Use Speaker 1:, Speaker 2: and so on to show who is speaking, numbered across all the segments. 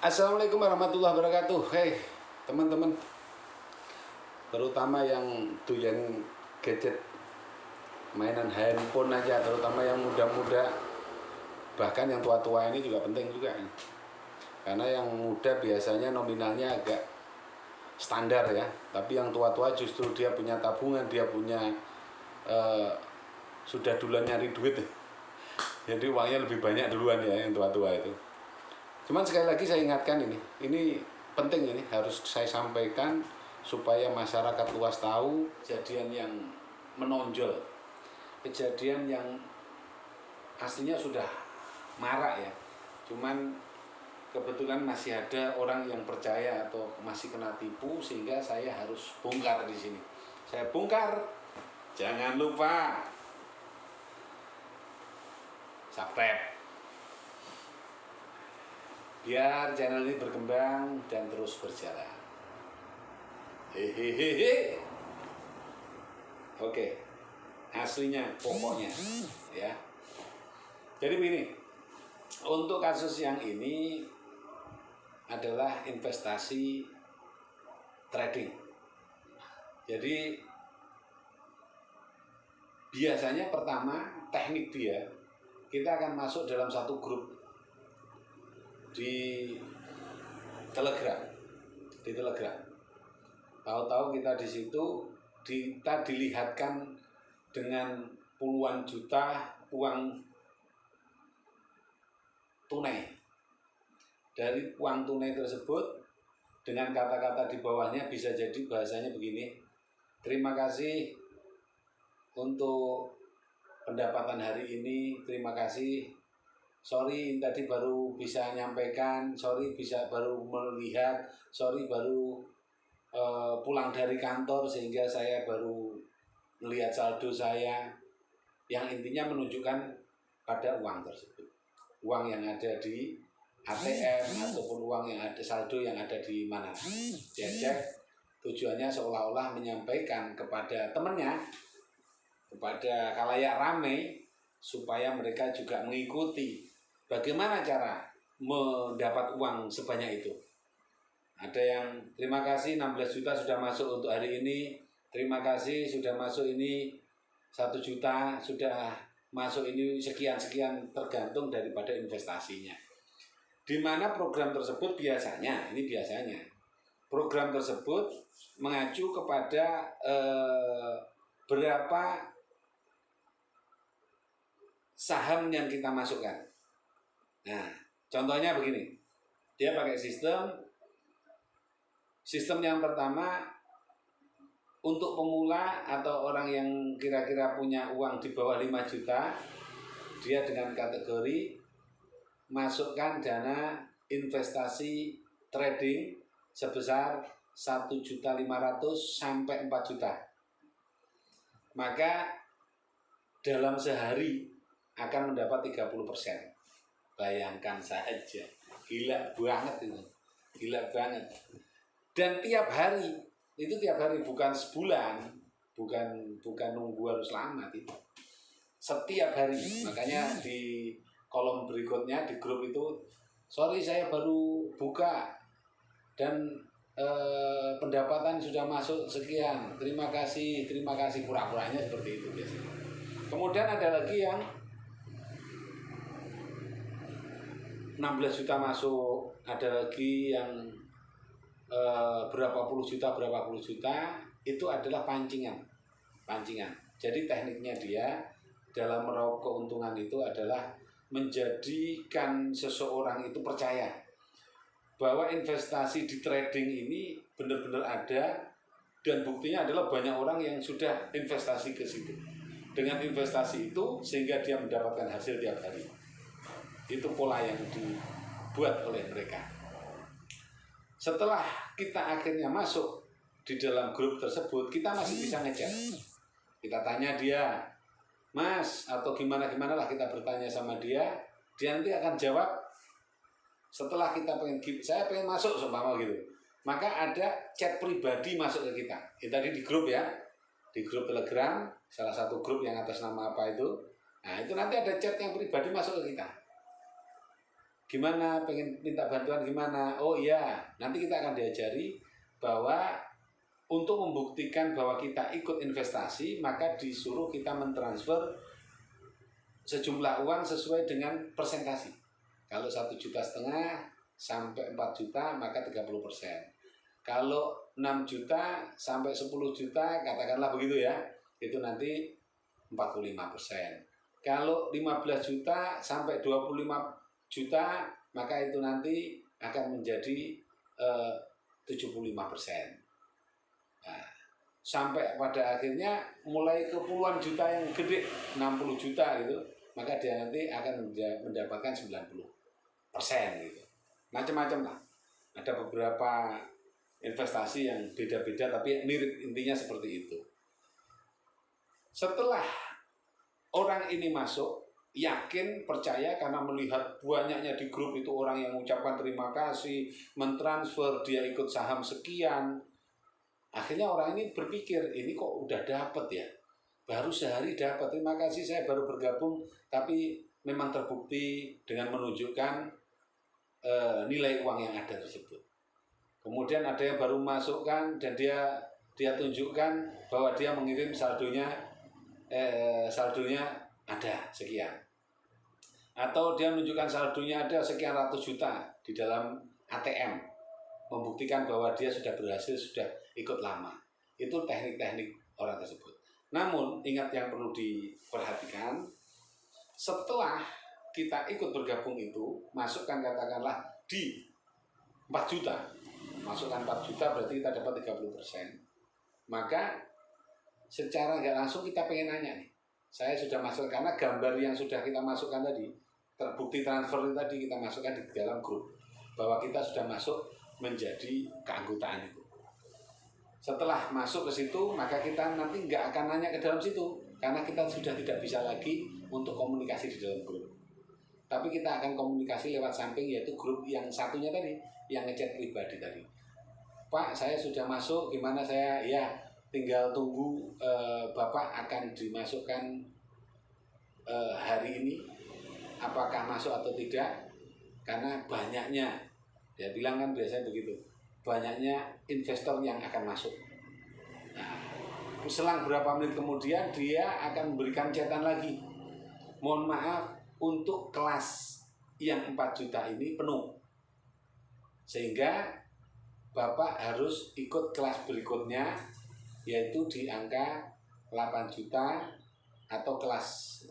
Speaker 1: Assalamualaikum warahmatullahi wabarakatuh. Hei teman-teman, terutama yang doyan gadget, mainan handphone aja, terutama yang muda-muda, bahkan yang tua-tua ini juga penting juga. Karena yang muda biasanya nominalnya agak standar ya, tapi yang tua-tua justru dia punya tabungan, dia punya sudah duluan nyari duit. Jadi uangnya lebih banyak duluan ya yang tua-tua itu. Cuman sekali lagi saya ingatkan ini penting, ini harus saya sampaikan supaya masyarakat luas tahu kejadian yang menonjol, kejadian yang aslinya sudah marak ya. Cuman kebetulan masih ada orang yang percaya atau masih kena tipu sehingga saya harus bongkar di sini. Saya bongkar, jangan lupa subscribe biar channel ini berkembang dan terus berjalan. Hehehe. Oke, aslinya pokoknya ya. Jadi begini, untuk kasus yang ini adalah investasi trading. Jadi biasanya pertama teknik dia, kita akan masuk dalam satu grup di Telegram. Tahu-tahu kita di situ kita dilihatkan dengan puluhan juta uang tunai. Dari uang tunai tersebut dengan kata-kata di bawahnya bisa jadi bahasanya begini: terima kasih untuk pendapatan hari ini, terima kasih. Sorry tadi baru bisa nyampaikan, sorry baru melihat, sorry baru pulang dari kantor sehingga saya baru melihat saldo saya. Yang intinya menunjukkan pada uang tersebut, uang yang ada di ATM ataupun uang yang ada, saldo yang ada di mana. Dia cek, tujuannya seolah-olah menyampaikan kepada temannya, kepada khalayak ramai, supaya mereka juga mengikuti bagaimana cara mendapat uang sebanyak itu. Ada yang terima kasih 16 juta sudah masuk untuk hari ini, terima kasih sudah masuk ini 1 juta, sudah masuk ini sekian-sekian, tergantung daripada investasinya. Di mana program tersebut biasanya program tersebut mengacu kepada berapa saham yang kita masukkan. Nah, contohnya begini, dia pakai sistem yang pertama untuk pemula atau orang yang kira-kira punya uang di bawah 5 juta, dia dengan kategori masukkan dana investasi trading sebesar 1.500.000 sampai 4 juta. Maka dalam sehari akan mendapat 30%. Bayangkan saja, gila banget ini, gila banget. Dan tiap hari, bukan sebulan, bukan nunggu harus lama itu. Setiap hari, makanya di kolom berikutnya di grup itu, sorry saya baru buka dan pendapatan sudah masuk sekian, terima kasih, pura-puranya seperti itu biasanya. Kemudian ada lagi yang 16 juta masuk, ada lagi yang berapa puluh juta, itu adalah pancingan. Jadi tekniknya dia dalam meraup keuntungan itu adalah menjadikan seseorang itu percaya bahwa investasi di trading ini benar-benar ada, dan buktinya adalah banyak orang yang sudah investasi ke situ. Dengan investasi itu sehingga dia mendapatkan hasil tiap hari. Itu pola yang dibuat oleh mereka. Setelah kita akhirnya masuk di dalam grup tersebut, kita masih bisa ngecek. Kita tanya dia, Mas, atau gimana lah, kita bertanya sama dia nanti akan jawab. Setelah kita saya pengen masuk seumpama gitu, maka ada chat pribadi masuk ke kita. Ini tadi di grup ya, di grup Telegram, salah satu grup yang atas nama apa itu. Nah itu nanti ada chat yang pribadi masuk ke kita. Gimana, pengen minta bantuan gimana? Oh iya, nanti kita akan diajari bahwa untuk membuktikan bahwa kita ikut investasi, maka disuruh kita mentransfer sejumlah uang sesuai dengan persentasi. Kalau 1,5 juta sampai 4 juta maka 30%. Kalau 6 juta sampai 10 juta katakanlah begitu ya, itu nanti 45%. Kalau 15 juta sampai 25 juta maka itu nanti akan menjadi 75%. Nah, sampai pada akhirnya mulai ke puluhan juta yang gede, 60 juta gitu, maka dia nanti akan mendapatkan 90% gitu. Macam-macam lah. Ada beberapa investasi yang beda-beda tapi mirip, intinya seperti itu. Setelah orang ini masuk, yakin, percaya karena melihat banyaknya di grup itu orang yang mengucapkan terima kasih, mentransfer, dia ikut saham sekian. Akhirnya orang ini berpikir, ini kok udah dapat ya, baru sehari dapat, terima kasih saya baru bergabung, tapi memang terbukti dengan menunjukkan nilai uang yang ada tersebut. Kemudian ada yang baru masukkan dan dia tunjukkan bahwa dia mengirim saldonya ada sekian, atau dia menunjukkan saldonya ada sekian ratus juta di dalam ATM, membuktikan bahwa dia sudah berhasil, sudah ikut lama. Itu teknik-teknik orang tersebut. Namun ingat yang perlu diperhatikan, setelah kita ikut bergabung itu, masukkan katakanlah di 4 juta, masukkan 4 juta berarti kita dapat 30%. Maka secara nggak langsung kita pengen nanya nih, saya sudah masuk, karena gambar yang sudah kita masukkan tadi, terbukti transfer tadi kita masukkan di dalam grup, bahwa kita sudah masuk menjadi keanggotaan itu. Setelah masuk ke situ, maka kita nanti nggak akan nanya ke dalam situ, karena kita sudah tidak bisa lagi untuk komunikasi di dalam grup. Tapi kita akan komunikasi lewat samping, yaitu grup yang satunya tadi, yang ngechat pribadi tadi. Pak, saya sudah masuk, gimana saya? Ya, tinggal tunggu Bapak akan dimasukkan hari ini, apakah masuk atau tidak, karena banyaknya, dia bilang kan biasanya begitu, banyaknya investor yang akan masuk. Nah, selang berapa menit kemudian dia akan memberikan chatan lagi, mohon maaf untuk kelas yang 4 juta ini penuh, sehingga Bapak harus ikut kelas berikutnya, yaitu di angka 8 juta atau kelas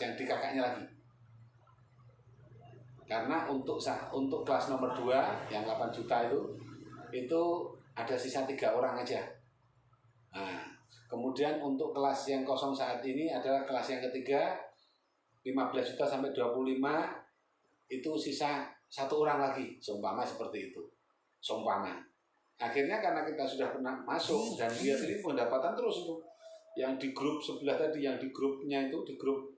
Speaker 1: yang di kakaknya lagi. Karena untuk kelas nomor 2 yang 8 juta itu ada sisa 3 orang aja. Nah, kemudian untuk kelas yang kosong saat ini adalah kelas yang ketiga, 15 juta sampai 25, itu sisa 1 orang lagi, seumpama seperti itu. Seumpama. Akhirnya karena kita sudah pernah masuk dan dia ini pendapatan terus itu. Yang di grup sebelah tadi, yang di grupnya itu, di grup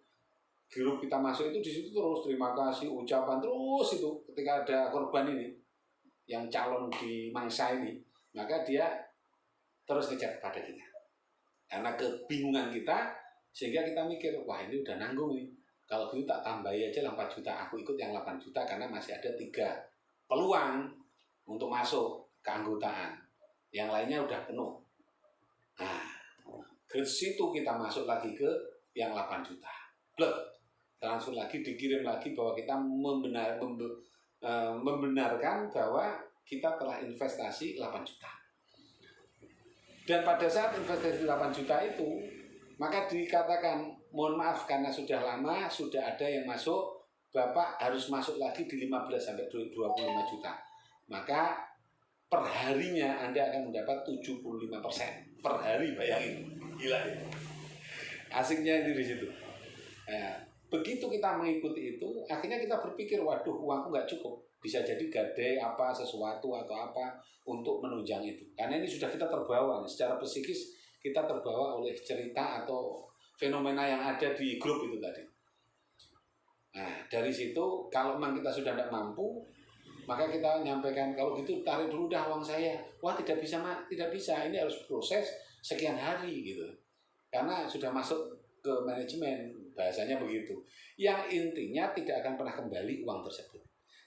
Speaker 1: kita masuk itu, di situ terus terima kasih, ucapan terus itu. Ketika ada korban ini, yang calon di mangsa ini, maka dia terus ngejar pada kita. Karena kebingungan kita, sehingga kita mikir, wah ini udah nanggung nih. Kalau gitu tak tambahi aja 4 juta, aku ikut yang 8 juta karena masih ada 3 peluang untuk masuk keanggotaan. Yang lainnya udah penuh. Nah, ke situ kita masuk lagi ke yang 8 juta. Blek, transfer lagi, dikirim lagi bahwa kita membenarkan bahwa kita telah investasi 8 juta. Dan pada saat investasi 8 juta itu, maka dikatakan, mohon maaf karena sudah lama, sudah ada yang masuk, Bapak harus masuk lagi di 15 sampai 25 juta. Maka perharinya Anda akan mendapat 75% per hari, bayangin, gila ya. Asiknya itu di situ. Nah, begitu kita mengikuti itu, akhirnya kita berpikir, waduh, uangku nggak cukup, bisa jadi gadai apa sesuatu atau apa untuk menunjang itu. Karena ini sudah kita terbawa, secara psikis kita terbawa oleh cerita atau fenomena yang ada di grup itu tadi. Nah, dari situ kalau memang kita sudah tidak mampu, maka kita menyampaikan, kalau gitu tarik dulu dah uang saya. Wah, tidak bisa, tidak bisa. Ini harus proses sekian hari gitu. Karena sudah masuk ke manajemen, bahasanya begitu. Yang intinya tidak akan pernah kembali uang tersebut.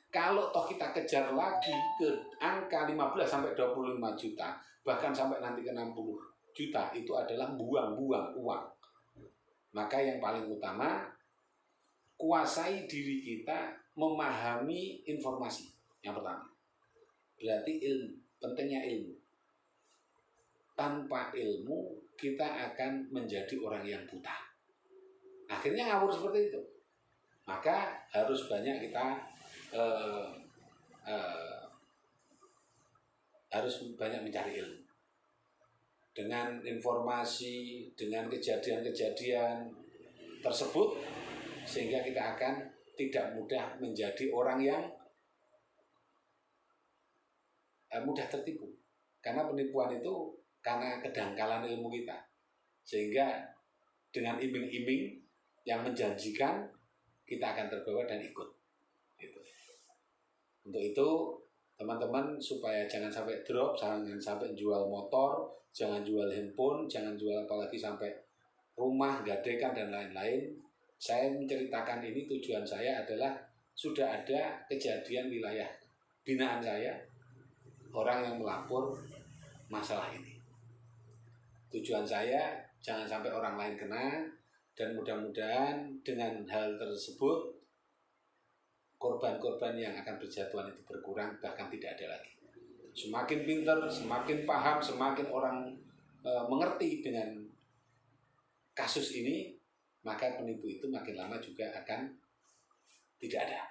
Speaker 1: Kalau toh kita kejar lagi ke angka 15 sampai 25 juta, bahkan sampai nanti ke 60 juta, itu adalah buang-buang uang. Maka yang paling utama, kuasai diri kita memahami informasi. Yang pertama, berarti ilmu, pentingnya ilmu. Tanpa ilmu, kita akan menjadi orang yang buta. Akhirnya ngawur seperti itu. Maka harus banyak kita harus banyak mencari ilmu. Dengan informasi, dengan kejadian-kejadian tersebut, sehingga kita akan tidak mudah menjadi orang yang mudah tertipu. Karena penipuan itu karena kedangkalan ilmu kita. Sehingga dengan iming-iming yang menjanjikan, kita akan terbawa dan ikut. Gitu. Untuk itu, teman-teman, supaya jangan sampai drop, jangan sampai jual motor, jangan jual handphone, jangan jual apalagi sampai rumah, gadekan, dan lain-lain. Saya menceritakan ini, tujuan saya adalah sudah ada kejadian wilayah binaan saya, orang yang melapor masalah ini. Tujuan saya jangan sampai orang lain kena, dan mudah-mudahan dengan hal tersebut korban-korban yang akan berjatuhan itu berkurang, bahkan tidak ada lagi. Semakin pintar, semakin paham, semakin orang mengerti dengan kasus ini, maka penipu itu makin lama juga akan tidak ada.